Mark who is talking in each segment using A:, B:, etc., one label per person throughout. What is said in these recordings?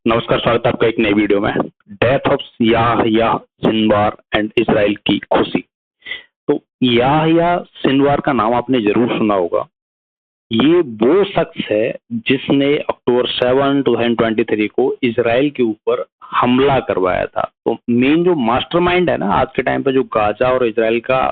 A: नमस्कार, स्वागत है आपका एक नई वीडियो में। Death of Yahya Sinwar and Israel की खुशी। तो याह्या सिनवार का नाम आपने जरूर सुना होगा। ये वो शख्स है जिसने अक्टूबर 7, 2023 को इजराइल के ऊपर हमला करवाया था। तो मेन जो मास्टरमाइंड है ना आज के टाइम पे, जो गाजा और इजराइल का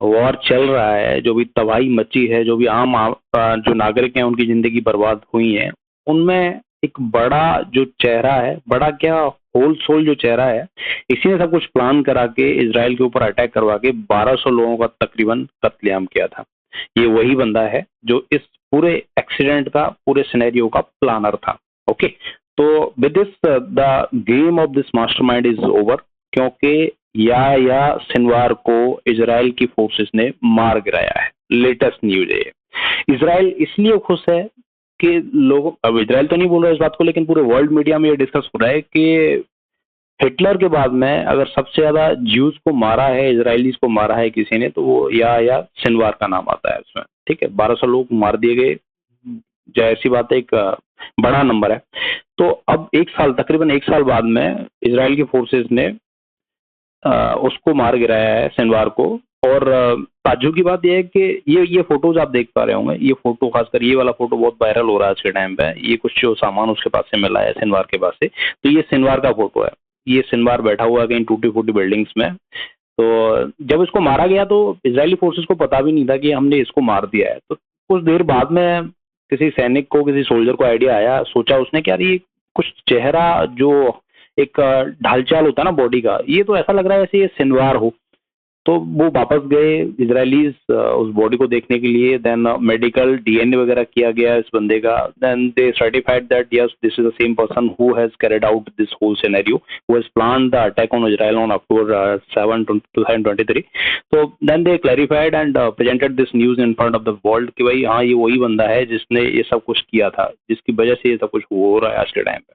A: वॉर चल रहा है, जो भी तबाही मची है, जो भी जो नागरिक हैं उनकी जिंदगी बर्बाद हुई है, उनमें एक बड़ा जो चेहरा है, बड़ा क्या होल सोल जो चेहरा है, इसी ने सब कुछ प्लान करा के इजराइल के ऊपर अटैक करवा के 1200 लोगों का तकरीबन कत्लेआम किया था। ये वही बंदा है जो इस पूरे एक्सीडेंट का, पूरे सिनेरियो का प्लानर था। ओके, तो with this the game of this mastermind is over, क्योंकि या सिनवार को इजराइल की फोर्सेस ने मार गिराया है। लेटेस्ट न्यूज है। इजराइल इसलिए खुश है कि लोगों, अब इजराइल तो नहीं बोल रहा इस बात को, लेकिन पूरे वर्ल्ड मीडिया में ये डिस्कस हो रहा है कि हिटलर के बाद में अगर सबसे ज्यादा ज्यूज को मारा है, इजरायलीज को मारा है किसी ने, तो वो या सिनवार का नाम आता है उसमें। ठीक है, 1200 लोग मार दिए गए, जाहिर सी बात है, एक बड़ा नंबर है। तो अब एक साल, तकरीबन एक साल बाद में इजराइल की फोर्सेस ने उसको मार गिराया है, सिनवार को। और ताज्जुब की बात यह है कि ये फोटोज आप देख पा रहे होंगे। ये फोटो, खासकर ये वाला फोटो बहुत वायरल हो रहा है आज के टाइम पे। ये कुछ जो सामान उसके पास से मिला है सिनवार के पास से, तो ये सिनवार का फोटो है। ये सिनवार बैठा हुआ है कहीं टूटी फूटी बिल्डिंग्स में। तो जब इसको मारा गया तो इजरायली फोर्सेस को पता भी नहीं था कि हमने इसको मार दिया है। तो कुछ देर बाद में किसी सैनिक को, किसी सोल्जर को आइडिया आया, सोचा उसने कि यार ये कुछ चेहरा, जो एक ढालचाल होता है ना बॉडी का, ये तो ऐसा लग रहा है जैसे ये सिनवार हो। तो वो वापस गए इजरायलीज उस बॉडी को देखने के लिए। देन मेडिकल डीएनए वगैरह किया गया इस बंदे का। Then they certified that yes, this is the same person who has carried out this whole scenario, who has planned the attack on Israel on October 7, 2023। तो then they clarified and presented this news in front of the world कि भाई हाँ, ये वही बंदा है जिसने ये सब कुछ किया था, जिसकी वजह से ये सब कुछ हो रहा है आज के टाइम पे।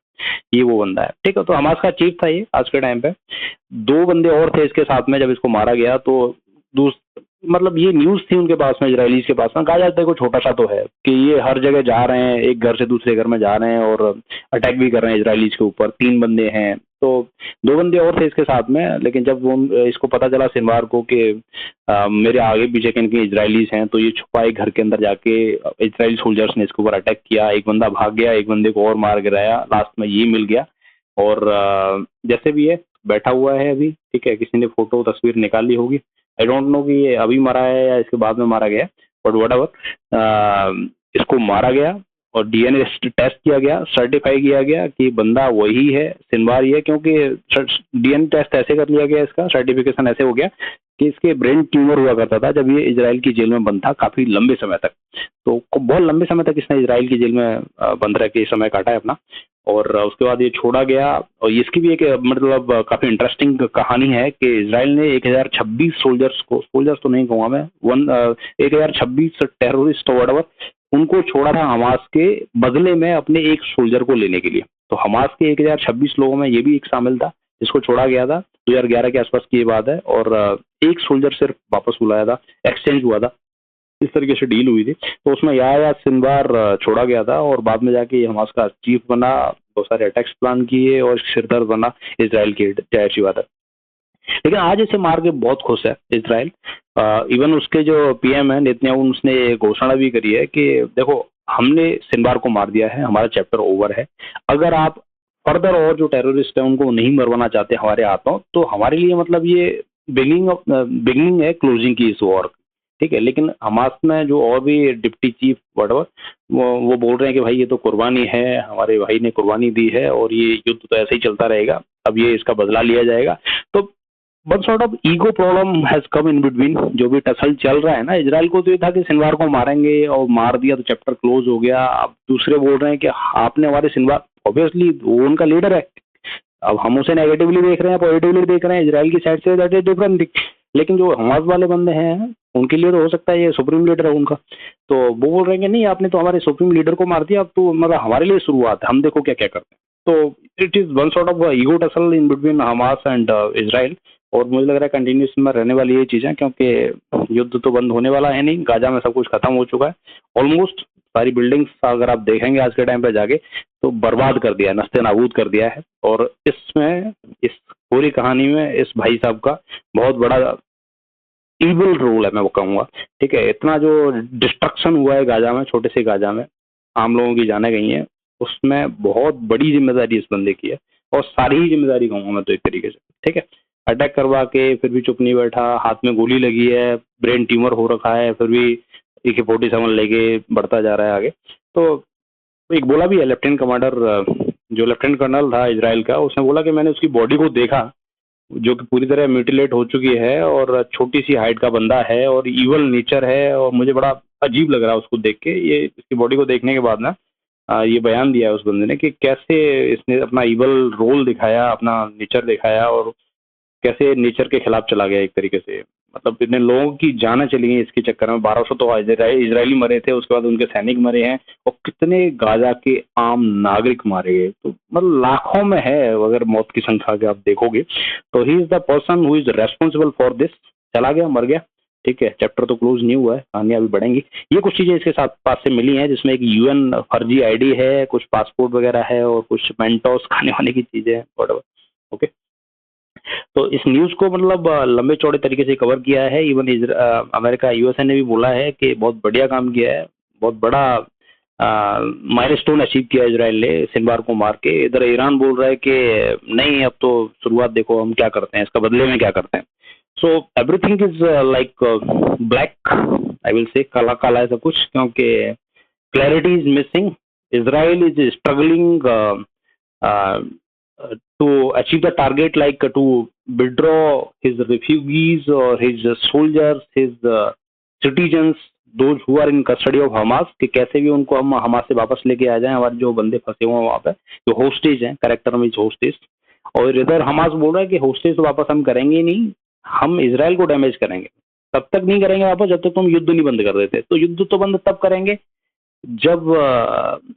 A: ये वो बंदा है। ठीक है, तो हमास का चीफ था ये आज के टाइम पे। दो बंदे और थे इसके साथ में जब इसको मारा गया। तो मतलब ये न्यूज थी उनके पास में, इजरायलीज के पास में। कहा जाता है कोई छोटा सा तो है कि ये हर जगह जा रहे हैं, एक घर से दूसरे घर में जा रहे हैं और अटैक भी कर रहे हैं इजरायलीज के ऊपर। 3 बंदे हैं, तो 2 बंदे और थे इसके साथ में। लेकिन जब वो इसको पता चला सिनवार को कि मेरे आगे पीछे किन इजरायलीज हैं, तो ये छुपा एक घर के अंदर जाके इजरायली सोल्जर्स ने इसके ऊपर अटैक किया। एक बंदा भाग गया, एक बंदे को और मार गिराया, लास्ट में ये मिल गया। और जैसे भी है बैठा हुआ है अभी। ठीक है, किसी ने फोटो तस्वीर निकाली होगी। आई डोंट नो कि ये अभी मरा है या इसके बाद में मारा गया, बट वट एवर, इसको मारा गया और डीएनए टेस्ट किया गया, सर्टिफाई किया गया कि बंदा वही है, सिनवार ही है। क्योंकि डीएनए टेस्ट ऐसे कर लिया गया, इसका सर्टिफिकेशन ऐसे हो गया कि इसके ब्रेन ट्यूमर हुआ करता था जब ये इजराइल की जेल में बंद था काफी लंबे समय तक। तो बहुत लंबे समय तक इसने इजराइल की जेल में बंद रह के समय काटा है अपना। और उसके बाद ये छोड़ा गया। और इसकी भी एक मतलब काफी इंटरेस्टिंग कहानी है कि इजराइल ने 1026 सोल्जर्स को, सोल्जर्स तो नहीं कहूंगा मैं, 1026 टेररिस्ट वॉट, उनको छोड़ा था हमास के बदले में अपने एक सोल्जर को लेने के लिए। तो हमास के 1026 लोगों में ये भी एक शामिल था जिसको छोड़ा गया था। 2011 के आसपास की ये बात है। और एक सोल्जर सिर्फ वापस बुलाया था, एक्सचेंज हुआ था, इस तरीके से डील हुई थी। तो उसमें या सिनवार छोड़ा गया था और बाद में जाके हमास का चीफ बना, बहुत सारे अटैक्स प्लान किए और सिरदर्द बना इजराइल की, जाहिर सी बात है। लेकिन आज इसे मार के बहुत खुश है इजराइल। इवन उसके जो पीएम है नेतन्याहू, उसने घोषणा भी करी है कि देखो, हमने सिनवार को मार दिया है, हमारा चैप्टर ओवर है। अगर आप फर्दर और जो टेररिस्ट है उनको नहीं मरवाना चाहते हमारे हाथों, तो हमारे लिए मतलब ये बिगिनिंग है क्लोजिंग की इस वॉर। ठीक है, लेकिन हमास में जो और भी डिप्टी चीफ वटएवर, वो बोल रहे हैं कि भाई ये तो कुर्बानी है, हमारे भाई ने कुर्बानी दी है और ये युद्ध तो ऐसे ही चलता रहेगा, अब ये इसका बदला लिया जाएगा। तो one sort of ego problem has come in between. जो भी टसल चल रहा है ना, इजराइल को तो ये था कि सिनवार को मारेंगे और मार दिया तो चैप्टर क्लोज हो गया। अब दूसरे बोल रहे हैं कि आपने हमारे सिनवार, ऑब्वियसली वो उनका लीडर है, अब हम उसे नेगेटिवली देख रहे हैं, पॉजिटिवली देख रहे हैं इजराइल की साइड से, दैट इज डिफरेंट। लेकिन जो हमास वाले बंदे हैं उनके लिए तो हो सकता है ये सुप्रीम लीडर है उनका, तो वो बोल रहे हैं कि नहीं, आपने तो हमारे सुप्रीम लीडर को मार दिया, अब तो मतलब हमारे लिए शुरुआत है, हम देखो क्या क्या करते हैं। तो it is one sort of ego tussle in between Hamas and Israel. और मुझे लग रहा है कंटिन्यूस में रहने वाली ये चीजें, क्योंकि युद्ध तो बंद होने वाला है नहीं, गाजा में सब कुछ खत्म हो चुका है ऑलमोस्ट। सारी बिल्डिंग्स अगर आप देखेंगे आज के टाइम पे जाके तो बर्बाद कर दिया है, नस्ते नाबूद कर दिया है। और इसमें इस पूरी कहानी में इस भाई साहब का बहुत बड़ा इविल रोल है, मैं वो कहूँगा। ठीक है, इतना जो डिस्ट्रक्शन हुआ है गाजा में, छोटे से गाजा में आम लोगों की जाने गई हैं, उसमें बहुत बड़ी जिम्मेदारी इस बंदे की है, और सारी ही जिम्मेदारी कहूँगा मैं तो एक तरीके से। ठीक है, अटैक करवा के फिर भी चुप नहीं बैठा, हाथ में गोली लगी है, ब्रेन ट्यूमर हो रखा है, फिर भी AK-47 लेके बढ़ता जा रहा है आगे। तो एक बोला भी है लेफ्टिनेंट कमांडर, जो लेफ्टिनेंट कर्नल था इजराइल का, उसने बोला कि मैंने उसकी बॉडी को देखा जो कि पूरी तरह म्यूटिलेट हो चुकी है, और छोटी सी हाइट का बंदा है और इवल नेचर है, और मुझे बड़ा अजीब लग रहा है उसको देख के। ये इसकी बॉडी को देखने के बाद ना ये बयान दिया है उस बंदे ने कि कैसे इसने अपना इवल रोल दिखाया, अपना नेचर दिखाया, और कैसे नेचर के खिलाफ चला गया एक तरीके से। मतलब इतने लोगों की जानें चली गई इसके चक्कर में, 1200 तो इजरायली मरे थे, उसके बाद उनके सैनिक मरे हैं, और कितने गाजा के आम नागरिक मारे गए। तो मतलब लाखों में है अगर मौत की संख्या के आप देखोगे। तो he is the person who is responsible for this. चला गया, मर गया, ठीक है, चैप्टर तो क्लोज नहीं हुआ है, कहानियां अभी बढ़ेंगी। ये कुछ चीजें इसके साथ पास से मिली हैं, जिसमें एक UN फर्जी ID है, कुछ पासपोर्ट वगैरह है, और कुछ मेंटोस खाने वाने की चीजें हैं, व्हाटएवर। ओके, तो इस न्यूज़ को मतलब लंबे चौड़े तरीके से कवर किया है। इवन अमेरिका, USA ने भी बोला है कि बहुत बढ़िया काम किया है, बहुत बड़ा माइलस्टोन अचीव किया इजराइल ने सिनवार को मार के। इधर ईरान बोल रहा है कि नहीं, अब तो शुरुआत देखो हम क्या करते हैं, इसका बदले में क्या करते हैं। So everything is like black, I will say काला काला है सब कुछ, क्योंकि clarity is missing. Israel is struggling to achieve the target, like to withdraw his refugees or his soldiers, his citizens, those who are in custody of Hamas, कि कैसे भी उनको हम हमास से वापस लेके आ जाएं, हमारे जो बंदे फंसे हुए हैं वहाँ पे, जो होस्टेज हैं, करेक्टर में होस्टेज। और इधर हमास बोल रहा है कि होस्टेज तो वापस हम करेंगे ही नहीं, हम इसराइल को डैमेज करेंगे। तब तक नहीं करेंगे वापस जब तक तुम युद्ध नहीं बंद कर देते। तो युद्ध तो बंद तब करेंगे जब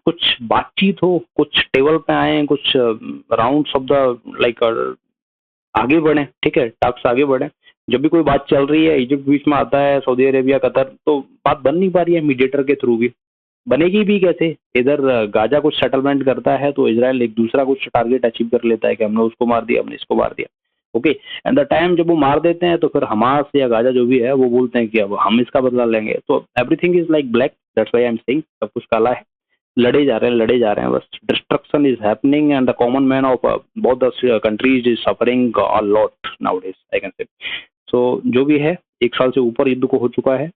A: कुछ बातचीत हो, कुछ टेबल पे आए, कुछ राउंड्स ऑफ द लाइक आगे बढ़े। ठीक है, टॉक्स आगे बढ़े। जब भी कोई बात चल रही है, इजिप्ट बीच में आता है, सऊदी अरेबिया, कतर, तो बात बन नहीं पा रही है मीडिएटर के थ्रू भी। बनेगी भी कैसे? इधर गाजा कुछ सेटलमेंट करता है तो इजराइल एक दूसरा कुछ टारगेट अचीव कर लेता है कि हमने उसको मार दिया, हमने इसको मार दिया। ओके, एंड द टाइम जब वो मार देते हैं तो फिर हमास या गाजा जो भी है वो बोलते हैं कि अब हम इसका बदला लेंगे। तो everything is like black, that's why I am saying, सब कुछ काला है। लड़े जा रहे हैं, लड़े जा रहे हैं, बस destruction is happening, and the common man of both the countries is suffering a lot nowadays, I can say. So जो भी है, 1 साल से ऊपर युद्ध को हो चुका है,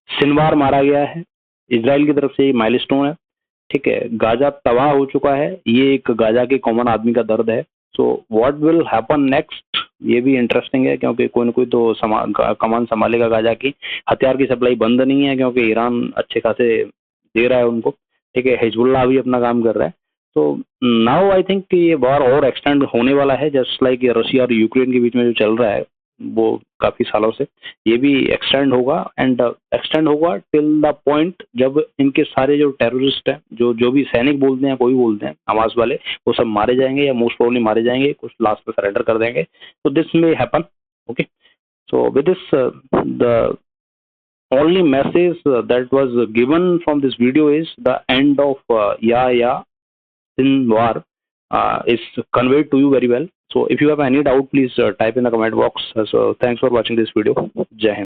A: सिनवार मारा गया है, इजराइल की तरफ से ये माइलस्टोन है। ठीक है, गाजा तबाह हो चुका है, ये एक गाजा के कॉमन आदमी का दर्द है। So what will happen next, ये भी इंटरेस्टिंग है, क्योंकि कोई ना कोई तो कमान संभालेगा गाजा की। हथियार की सप्लाई बंद नहीं है, क्योंकि ईरान अच्छे खासे दे रहा है उनको। ठीक है, हिजबुल्लाह भी अपना काम कर रहा है। तो नाउ आई थिंक कि ये वॉर और एक्सटेंड होने वाला है, जस्ट लाइक रशिया और यूक्रेन के बीच में जो चल रहा है वो काफी सालों से, ये भी एक्सटेंड होगा, एंड एक्सटेंड होगा टिल द पॉइंट जब इनके सारे जो टेररिस्ट हैं, जो जो भी सैनिक बोलते हैं, कोई बोलते हैं, हमास वाले, वो सब मारे जाएंगे, या मोस्ट प्रोबेबली मारे जाएंगे, कुछ लास्ट में सरेंडर कर देंगे। तो this may happen. Okay, so with this the only message that was given from this video is the end of Yahya Sinwar is conveyed to you very well. So if you have any doubt, please type in the comment box. So thanks for watching this video. Jai Hind.